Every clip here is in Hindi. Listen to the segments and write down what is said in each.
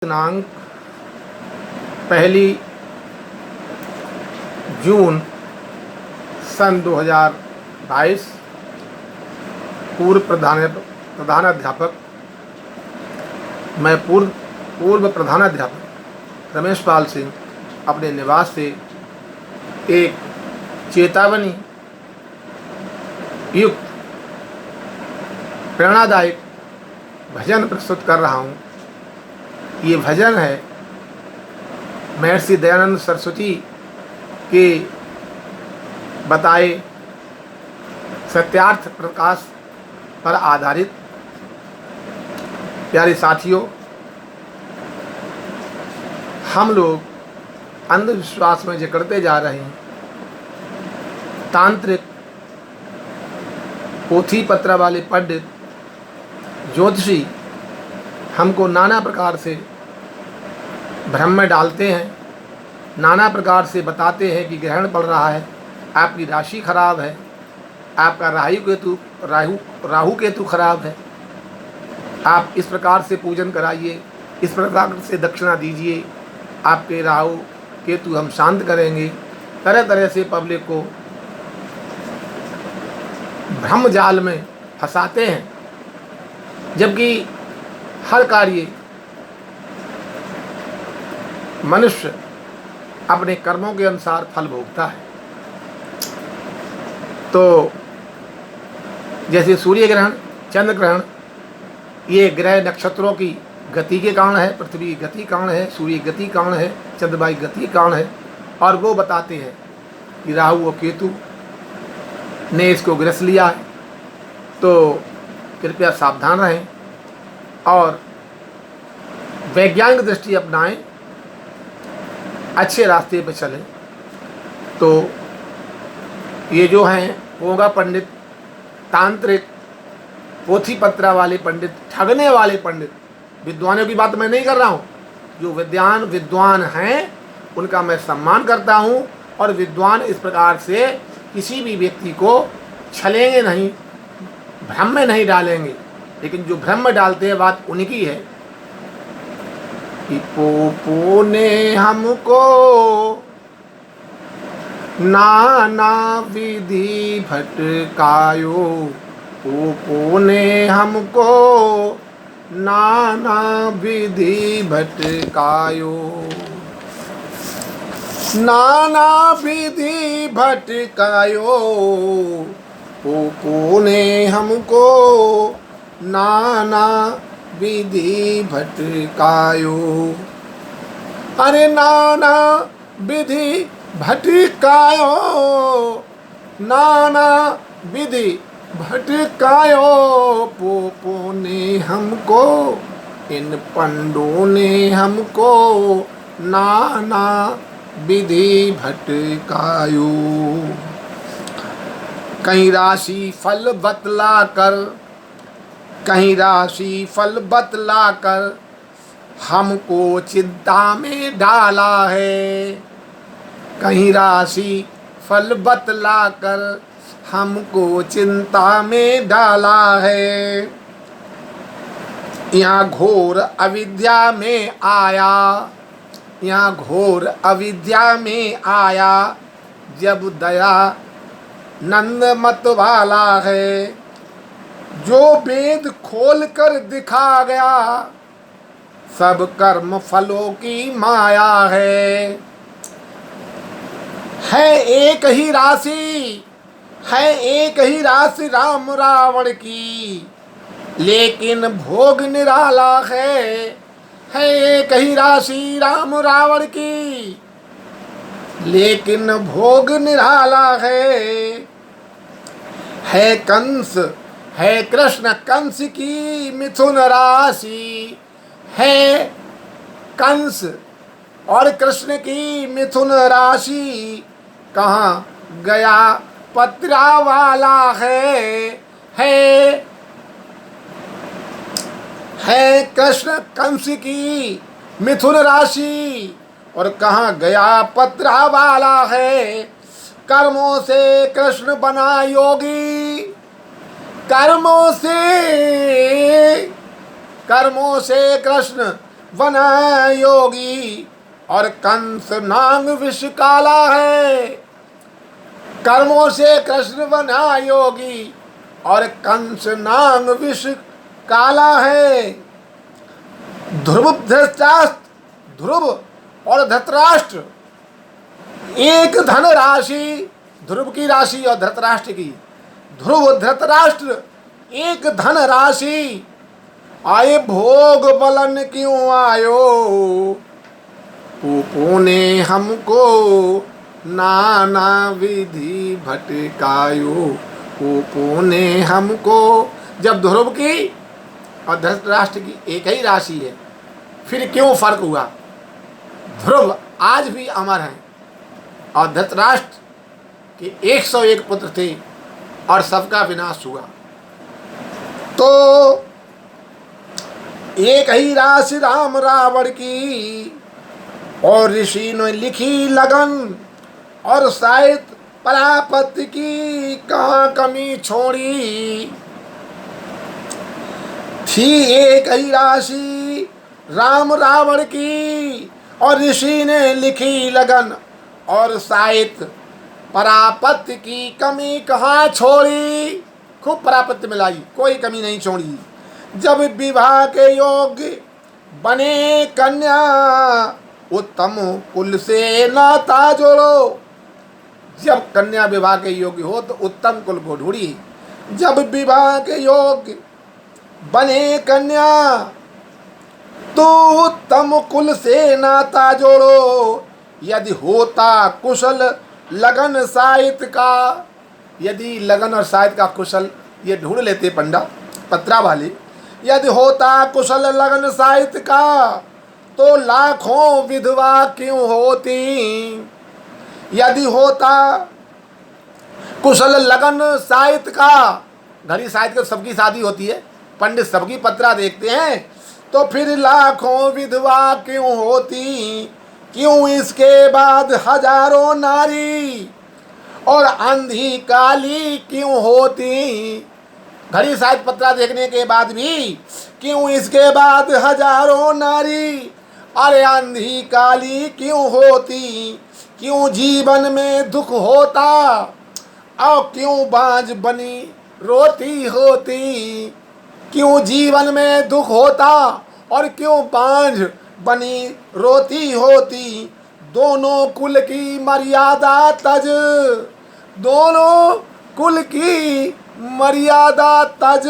दिनांक 1 जून सन 2022 पूर्व प्रधानाध्यापक मैं पूर्व प्रधानाध्यापक रमेश पाल सिंह अपने निवास से एक चेतावनी युक्त प्रेरणादायक भजन प्रस्तुत कर रहा हूँ। ये भजन है महर्षि दयानंद सरस्वती के बताए सत्यार्थ प्रकाश पर आधारित। प्यारे साथियों, हम लोग अंधविश्वास में जकड़ते जा रहे हैं। तांत्रिक पोथी पत्र वाले पंडित ज्योतिषी हमको नाना प्रकार से भ्रम में डालते हैं, नाना प्रकार से बताते हैं कि ग्रहण पड़ रहा है, आपकी राशि खराब है, आपका राहु केतु खराब है, आप इस प्रकार से पूजन कराइए, इस प्रकार से दक्षिणा दीजिए, आपके राहु केतु हम शांत करेंगे। तरह तरह से पब्लिक को भ्रम जाल में फंसाते हैं, जबकि हर कार्य मनुष्य अपने कर्मों के अनुसार फल भोगता है। तो जैसे सूर्य ग्रहण, चंद्र ग्रहण, ये ग्रह नक्षत्रों की गति के कारण है, पृथ्वी गति के कारण है, सूर्य गति के कारण है, चंद्रमा की गति के कारण है। और वो बताते हैं कि राहु और केतु ने इसको ग्रस लिया है, तो कृपया सावधान रहें और वैज्ञानिक दृष्टि अपनाएं, अच्छे रास्ते पर चलें। तो ये जो हैं पोंगा पंडित, तांत्रिक, पोथी पत्रा वाले पंडित, ठगने वाले पंडित, विद्वानों की बात मैं नहीं कर रहा हूँ। जो विद्वान हैं उनका मैं सम्मान करता हूँ, और विद्वान इस प्रकार से किसी भी व्यक्ति को छलेंगे नहीं, भ्रम में नहीं डालेंगे। लेकिन जो भ्रम में डालते हैं बात उनकी है कि पोपो ने हमको नाना विधि भटकायो, पोपो ने हमको नाना विधि भटकायो, नाना विधि भटकायो, पोपो ने हमको नाना विधि भटकायो। अरे नाना विधि भटकायो, नाना विधि भटकायो, पोपो ने हमको, इन पंडों ने हमको नाना विधि भटकायो। कहीं राशि फल बतला कर, कहीं राशि फल बतला कर हमको चिंता में डाला है, कहीं राशि फल बतला कर हमको चिंता में डाला है। यहाँ घोर अविद्या में आया, यहाँ घोर अविद्या में आया, जब दया नंद मत वाला है, जो वेद खोल कर दिखा गया, सब कर्म फलों की माया है। एक ही राशि, है एक ही राशि राम रावण की, लेकिन भोग निराला है एक ही राशि राम रावण की, लेकिन भोग निराला है कंस, है कृष्ण कंस की मिथुन राशि, है कंस और कृष्ण की मिथुन राशि, कहाँ गया पत्रा वाला है कृष्ण कंस की मिथुन राशि, और कहाँ गया पत्रा वाला है। कर्मों से कृष्ण बना योगी, कर्मों से कृष्ण बना योगी और कंस नांग विष काला है। कर्मों से कृष्ण बना योगी और कंस नांग विष काला है। ध्रुव धृतराष्ट्र, ध्रुव और धृतराष्ट्र एक धन राशि, ध्रुव की राशि और धृतराष्ट्र की, ध्रुव धृतराष्ट्र एक धन राशि, आए भोग बलन क्यों आयो, पूपू ने हमको नाना विधि भटकायो, पूपू ने हमको। जब ध्रुव की और धृतराष्ट्र की एक ही राशि है, फिर क्यों फर्क हुआ? ध्रुव आज भी अमर हैं और धृतराष्ट्र के 101 पुत्र थे और सबका विनाश हुआ। तो एक ही राशि राम रावण की और ऋषि ने लिखी लगन, और शायद परापति की कहाँ कमी छोड़ी। थी एक ही राशि राम रावण की और ऋषि ने लिखी लगन, और शायद परापति की कमी कहाँ छोड़ी। खूब परापति मिलाई, कोई कमी नहीं छोड़ी। जब विवाह के योग्य बने कन्या, उत्तम कुल से नाता जोड़ो। जब कन्या विवाह के योग्य हो तो उत्तम कुल को ढूंढी। जब विवाह के योग्य बने कन्या तो उत्तम कुल से नाता जोड़ो। यदि होता कुशल लगन साहित्य का, यदि लगन और साहित्य का कुशल ये ढूंढ लेते पंडा पत्रा वाले, यदि होता कुशल लगन साहित्य का तो लाखों विधवा क्यों होती। यदि होता कुशल लगन साहित्य का, घड़ी साहित्य का सबकी शादी होती है, पंडित सबकी पत्रा देखते हैं, तो फिर लाखों विधवा क्यों होती। क्यों इसके बाद हजारों नारी और अंधी काली क्यों होती। घड़ी साहित्य पत्रा देखने के बाद भी क्यों इसके बाद हजारों नारी अरे अंधी काली क्यों होती। क्यों जीवन में दुख होता और क्यों बांझ बनी रोती होती। क्यों जीवन में दुख होता और क्यों बांझ बनी रोती होती। दोनों कुल की मर्यादा तज, दोनों कुल की मर्यादा तज।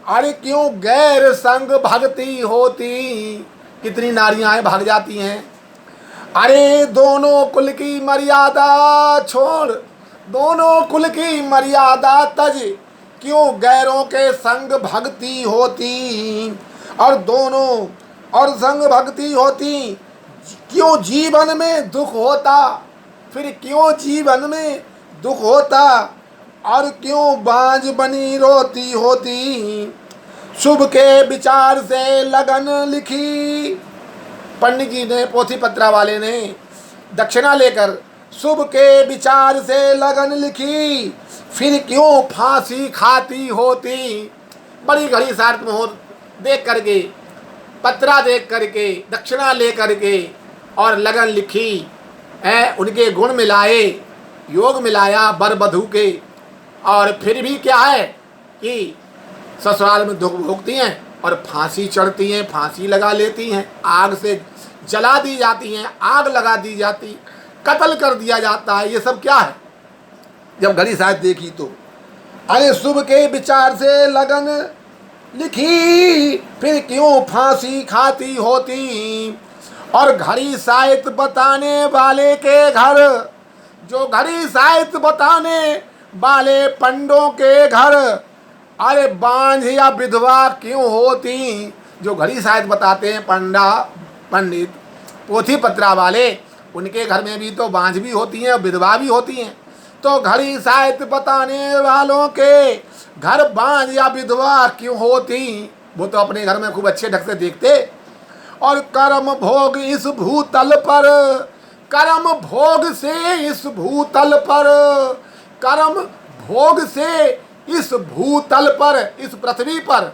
अरे क्यों गैर संग भगती होती। कितनी नारियां भाग जाती हैं। अरे दोनों कुल की मर्यादा छोड़, दोनों कुल की मर्यादा तज। क्यों गैरों के संग भक्ति होती और दोनों और संग भक्ति होती। क्यों जीवन में दुख होता, फिर क्यों जीवन में दुख होता और क्यों बांझ बनी रोती होती। शुभ के विचार से लगन लिखी। पंडित जी ने, पोथी पत्रा वाले ने दक्षिणा लेकर शुभ के विचार से लगन लिखी, फिर क्यों फांसी खाती होती। बड़ी घड़ी साथ में हो देख करके, पत्रा देख करके, दक्षिणा ले करके और लगन लिखी है। उनके गुण मिलाए, योग मिलाया वर वधू के, और फिर भी क्या है कि ससुराल में दुख भोगती हैं और फांसी चढ़ती हैं, फांसी लगा लेती हैं, आग से जला दी जाती हैं, आग लगा दी जाती, कत्ल कर दिया जाता है। ये सब क्या है? जब घड़ी साहब देखी तो अरे शुभ के विचार से लगन लिखी, फिर क्यों फांसी खाती होती। और घड़ी साहित्य बताने वाले के घर, जो घड़ी साहित्य बताने वाले पंडों के घर, अरे बांझ या विधवा क्यों होती। जो घड़ी साहित्य बताते हैं पंडा पंडित पोथी पत्रा वाले, उनके घर में भी तो बांझ भी होती हैं और विधवा भी होती हैं। तो घड़ी साहित्य बताने वालों के घर बांझ या विधवा क्यों होती। वो तो अपने घर में खूब अच्छे ढंग से देखते। और कर्म भोग इस भूतल पर, कर्म भोग से इस भूतल पर, कर्म भोग से इस भूतल पर, इस पृथ्वी पर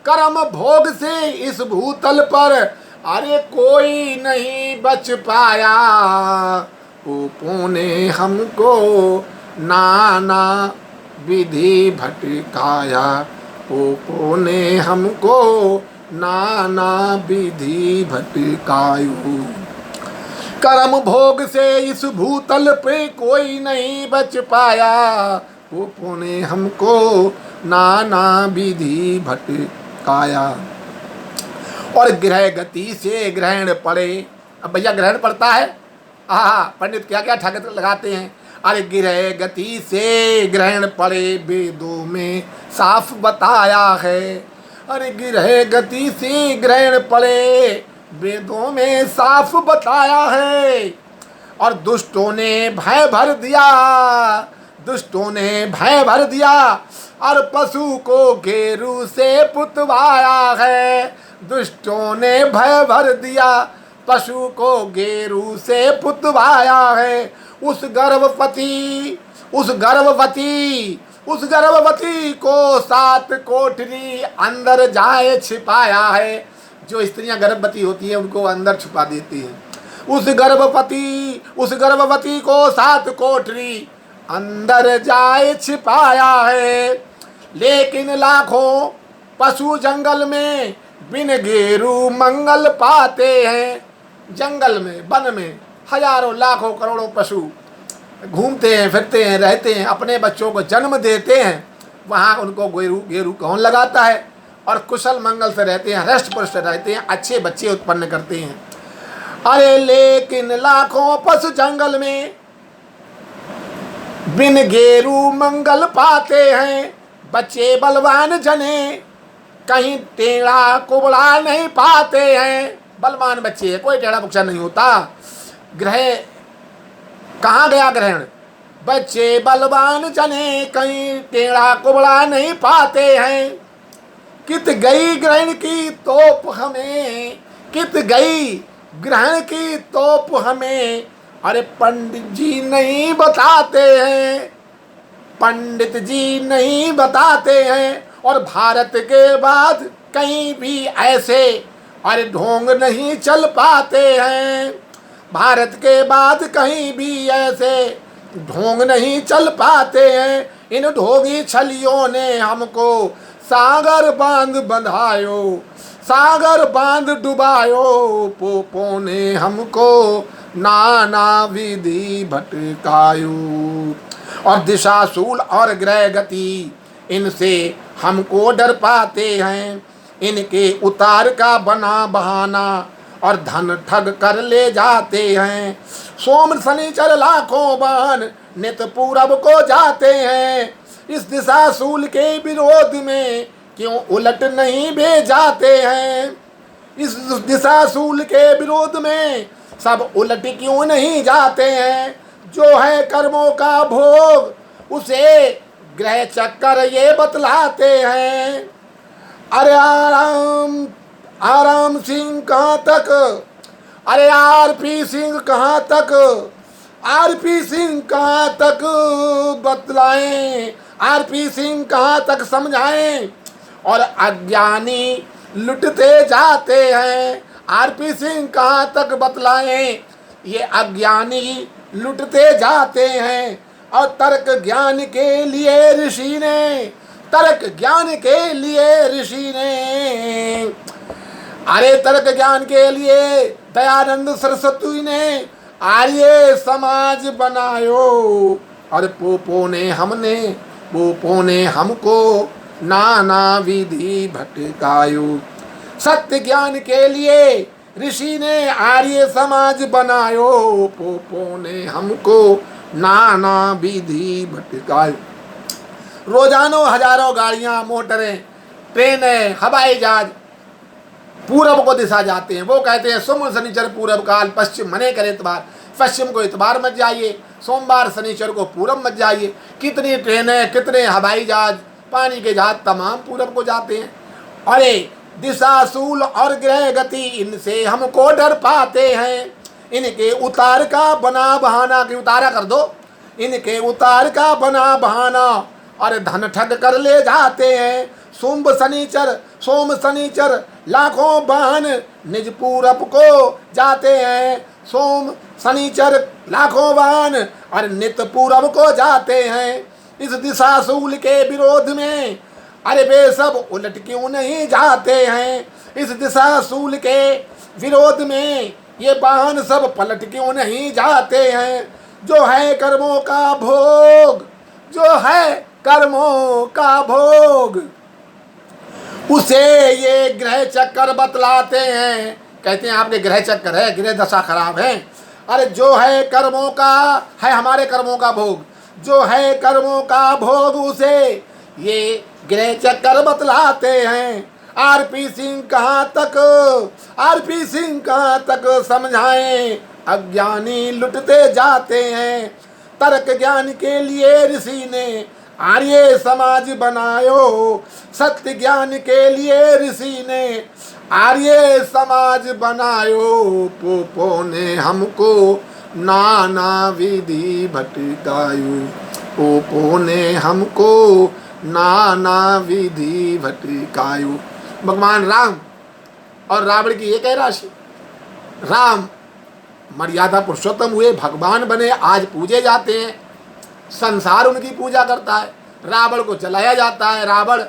कर्म भोग से इस भूतल पर अरे कोई नहीं बच पाया। पोपों ने हमको नाना विधि भटकाया। पोपों ने हमको नाना विधि भटकायु। कर्म भोग से इस भूतल पे कोई नहीं बच पाया। पोपों ने हमको नाना विधि भटकाया। और ग्रह गति से ग्रहण पड़े। अब भैया ग्रहण पड़ता है, पंडित क्या क्या ठगत लगाते हैं। अरे ग्रह गति से ग्रहण पड़े वेदों में साफ बताया है। अरे ग्रह गति से ग्रहण पड़े वेदों में साफ बताया है। और दुष्टों ने भय भर दिया, दुष्टों ने भय भर दिया और पशु को गेरू से पुतवाया है। दुष्टों ने भय भर दिया, पशु को गेरू से पुतवाया है। उस गर्भवती को 7 कोठरी अंदर जाए छिपाया है। जो स्त्रियां गर्भवती होती हैं उनको अंदर छुपा देती हैं। उस गर्भवती को 7 कोठरी अंदर जाए छिपाया है। लेकिन लाखों पशु जंगल में बिन गेरू मंगल पाते हैं। जंगल में, वन में हजारों लाखों करोड़ों पशु घूमते हैं, फिरते हैं, रहते हैं, अपने बच्चों को जन्म देते हैं। वहाँ उनको गेरू कौन लगाता है और कुशल मंगल से रहते हैं, हृष्ट पुष्ट रहते हैं, अच्छे बच्चे उत्पन्न करते हैं। अरे लेकिन लाखों पशु जंगल में बिन गेरू मंगल पाते हैं। बच्चे बलवान जने कहीं टेढ़ा कुबड़ा नहीं पाते हैं। बलवान बच्चे हैं, कोई टेढ़ा बुक्सा नहीं होता। ग्रह कहाँ गया ग्रहण? बच्चे बलवान जने कहीं टेढ़ा कुबड़ा नहीं पाते हैं। कित गई ग्रहण की तोप हमें, कित गई ग्रहण की तोप हमें। अरे पंडित जी नहीं बताते हैं, पंडित जी नहीं बताते हैं। और भारत के बाद कहीं भी ऐसे अरे ढोंग नहीं चल पाते हैं। भारत के बाद कहीं भी ऐसे ढोंग नहीं चल पाते हैं। इन ढोंगी छलियों ने हमको सागर बांध बंधायो, सागर बांध डुबायो। पोपों ने हमको नाना विधि भटकायो। और दिशाशूल और ग्रह गति इनसे हमको डर पाते हैं। इनके उतार का बना बहाना और धन ठग कर ले जाते हैं। सोम शनिचर लाखों बाण नित पूरब को जाते हैं। इस दिशाशूल के विरोध में क्यों उलट नहीं भेजाते हैं? इस दिशाशूल के विरोध में सब उलट क्यों नहीं जाते हैं? जो है कर्मों का भोग उसे ग्रह चक्कर ये बतलाते हैं। अरे आराम सिंह कहाँ तक, अरे आरपी सिंह कहाँ तक, आरपी सिंह कहाँ तक बतलाएं, आरपी सिंह कहाँ तक समझाएं। और अज्ञानी लुटते जाते हैं। आरपी सिंह कहाँ तक बतलाएं, ये अज्ञानी लुटते जाते हैं। और तर्क ज्ञान के लिए ऋषि ने, तर्क ज्ञान के लिए ऋषि ने, अरे तर्क ज्ञान के लिए दयानंद सरस्वती ने आर्य समाज बनायो। और पोपों ने हमको नाना विधि भटकायो। सत्य ज्ञान के लिए ऋषि ने आर्य समाज बनायो। पोपों ने हमको नाना विधि भटकायो। रोजाना हजारों गाड़ियां, मोटरें, ट्रेनें, हवाई जहाज पूरब को दिशा जाते हैं। वो कहते हैं सोम शनिचर पूरब काल, पश्चिम मने करे इतबार। पश्चिम को इतबार मत जाइए, सोमवार शनिचर को पूरब मत जाइए। कितनी ट्रेनें, कितने हवाई जहाज, पानी के जहाज तमाम पूरब को जाते हैं। अरे दिशाशूल और ग्रह गति इनसे हमको डर पाते हैं। इनके उतार का बना बहाना, कि उतारा कर दो, इनके उतार का बना बहाना और धन ठग कर ले जाते हैं। सोम शनिचर लाखों वाहन निज पूरब को जाते हैं। सोम शनिचर लाखों वाहन और नित पूरब को जाते हैं। इस दिशा सूल के विरोध में अरे वे सब उलट क्यों नहीं जाते हैं। इस दिशा सूल के विरोध में ये वाहन सब पलट क्यों नहीं जाते हैं। जो है कर्मों का भोग, जो है कर्मों का भोग, उसे ये ग्रह चक्कर बतलाते हैं। कहते हैं आपके ग्रह चक्कर है, ग्रह दशा खराब है। अरे जो है कर्मों का है, हमारे कर्मों का भोग, जो है कर्मों का भोग, उसे ये ग्रह चक्कर बतलाते हैं। आरपी सिंह कहाँ तक समझाएं, अज्ञानी लुटते जाते हैं। तर्क ज्ञान के लिए ऋषि ने आर्य समाज बनायो, सत्य ज्ञान के लिए ऋषि ने आर्य समाज बनायो। पोपो ने हमको नाना विधि भटकायो, पोपो ने हमको नाना विधि भटकायो। भगवान राम और रावण की एक है राशि। राम मर्यादा पुरुषोत्तम हुए, भगवान बने, आज पूजे जाते हैं, संसार उनकी पूजा करता है। रावण को जलाया जाता है। रावण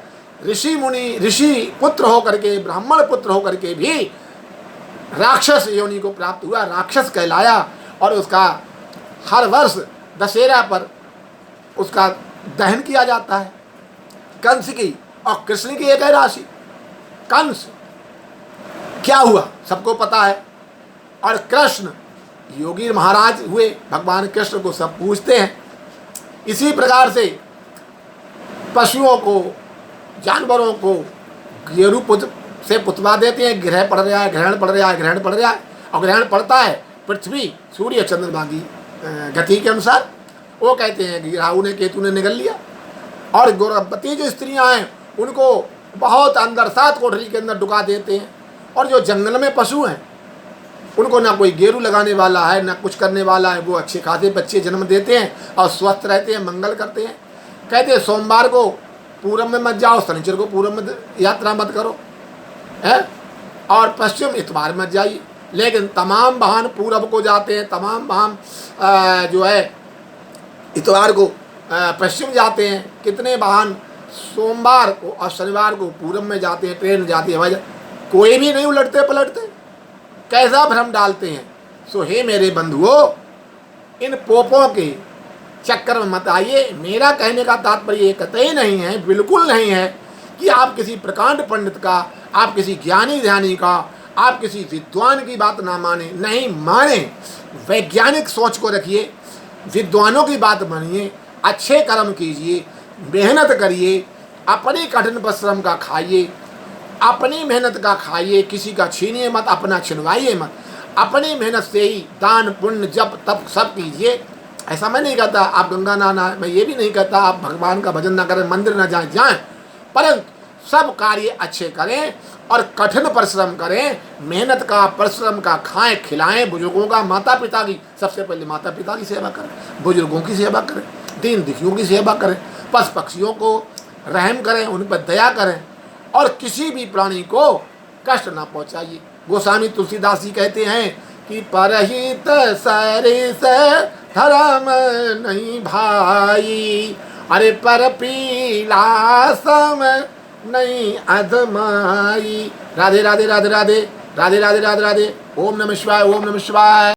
ऋषि पुत्र होकर के, ब्राह्मण पुत्र होकर के भी राक्षस योनि को प्राप्त हुआ, राक्षस कहलाया। और उसका हर वर्ष दशहरा पर उसका दहन किया जाता है। कंस की और कृष्ण की एक है राशि। कंस क्या हुआ सबको पता है, और कृष्ण योगी महाराज हुए। भगवान कृष्ण को सब पूजते हैं। इसी प्रकार से पशुओं को, जानवरों को गेरू से पुतवा देते हैं। ग्रह पड़ रहा है, ग्रहण पड़ रहा है, ग्रहण पड़ रहा है, और ग्रहण पड़ता है पृथ्वी सूर्य चंद्रमा की गति के अनुसार। वो कहते हैं कि राहु ने केतु ने निगल लिया। और गर्भवती जो स्त्रियां हैं उनको बहुत अंदर 7 कोठरी के अंदर डुका देते हैं। और जो जंगल में पशु हैं उनको ना कोई गेरू लगाने वाला है, ना कुछ करने वाला है। वो अच्छे खासे बच्चे जन्म देते हैं और स्वस्थ रहते हैं, मंगल करते हैं। कहते हैं सोमवार को पूरब में मत जाओ, शनिचर को पूरब में यात्रा मत करो है, और पश्चिम इतवार मत जाइए। लेकिन तमाम वाहन पूरब को जाते हैं, तमाम वाहन जो है इतवार को पश्चिम जाते हैं। कितने वाहन सोमवार को और शनिवार को पूरब में जाते हैं, ट्रेन जाती है, हवाई। कोई भी नहीं उलटते पलटते, कैसा भ्रम डालते हैं। सो हे मेरे बंधुओं, इन पोपों के चक्कर में मत आइए। मेरा कहने का तात्पर्य ये कतई नहीं है, बिल्कुल नहीं है कि आप किसी प्रकांड पंडित का, आप किसी ज्ञानी ध्यानी का, आप किसी विद्वान की बात ना माने। नहीं माने, वैज्ञानिक सोच को रखिए, विद्वानों की बात मानिए, अच्छे कर्म कीजिए, मेहनत करिए, अपनी कठिन परिश्रम का खाइए, अपनी मेहनत का खाइए, किसी का छीनिए मत, अपना छिनवाइए मत। अपनी मेहनत से ही दान पुण्य जप तप सब कीजिए। ऐसा मैं नहीं कहता आप गंगा नहाना, मैं ये भी नहीं कहता आप भगवान का भजन ना करें, मंदिर ना जाएं, परंतु सब कार्य अच्छे करें और कठिन परिश्रम करें, मेहनत का परिश्रम का खाएं खिलाएं। बुजुर्गों का, माता पिता की, सबसे पहले माता पिता की सेवा करें, बुजुर्गों की सेवा करें, दीन दुखियों की सेवा करें, पशु पक्षियों को रहम करें, उन पर दया करें, और किसी भी प्राणी को कष्ट ना पहुंचाइए। गोस्वामी तुलसीदास जी कहते हैं कि परहित सरिस धर्म नहीं भाई, अरे पर पीला सम नहीं अधमाई। राधे राधे राधे राधे राधे राधे राधे राधे। ओम नमः शिवाय, ओम नमः शिवाय।